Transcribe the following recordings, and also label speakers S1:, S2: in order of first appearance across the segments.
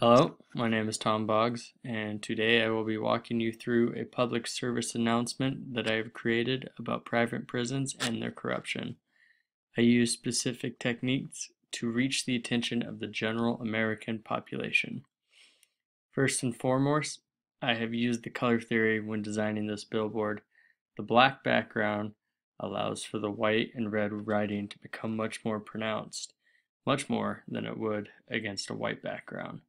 S1: Hello, my name is Tom Boggs, and today I will be walking you through a public service announcement that I have created about private prisons and their corruption. I use specific techniques to reach the attention of the general American population. First and foremost, I have used the color theory when designing this billboard. The black background allows for the white and red writing to become much more pronounced, much more than it would against a white background.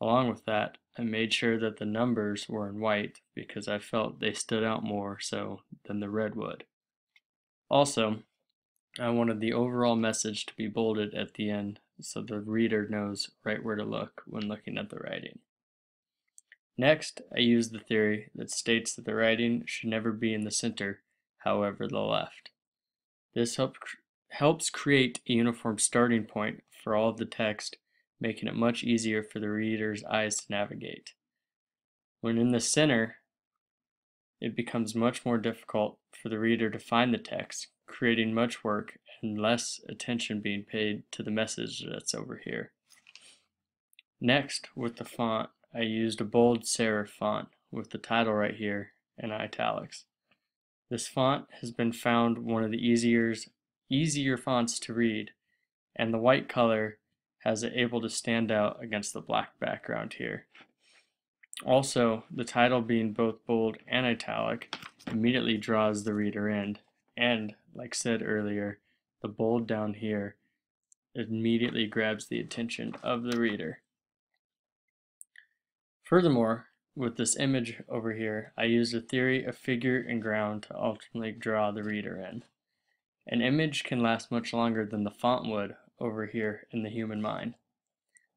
S1: Along with that, I made sure that the numbers were in white because I felt they stood out more so than the red would. Also, I wanted the overall message to be bolded at the end so the reader knows right where to look when looking at the writing. Next, I used the theory that states that the writing should never be in the center, however the left. This helps create a uniform starting point for all of the text, making it much easier for the reader's eyes to navigate. When in the center, it becomes much more difficult for the reader to find the text, creating much work and less attention being paid to the message that's over here. Next, with the font, I used a bold serif font with the title right here in italics. This font has been found one of the easier fonts to read, and the white color has it able to stand out against the black background here. Also, the title being both bold and italic immediately draws the reader in, and, like said earlier, the bold down here immediately grabs the attention of the reader. Furthermore, with this image over here, I used a theory of figure and ground to ultimately draw the reader in. An image can last much longer than the font would over here in the human mind.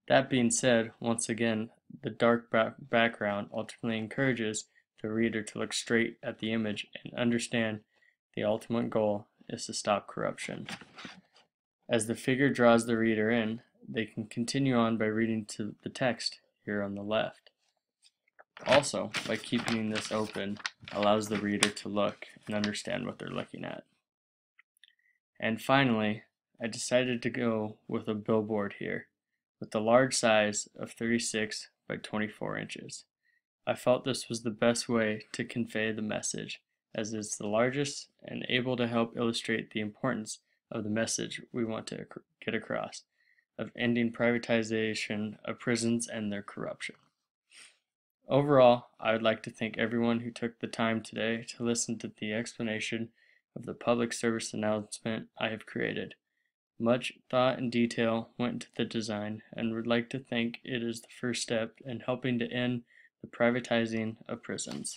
S1: That being said, once again, the dark background ultimately encourages the reader to look straight at the image and understand the ultimate goal is to stop corruption. As the figure draws the reader in, they can continue on by reading to the text here on the left. Also, by keeping this open, allows the reader to look and understand what they're looking at. And finally, I decided to go with a billboard here, with the large size of 36 by 24 inches. I felt this was the best way to convey the message, as it's the largest and able to help illustrate the importance of the message we want to get across, of ending privatization of prisons and their corruption. Overall, I would like to thank everyone who took the time today to listen to the explanation of the public service announcement I have created. Much thought and detail went into the design, and would like to think it is the first step in helping to end the privatizing of prisons.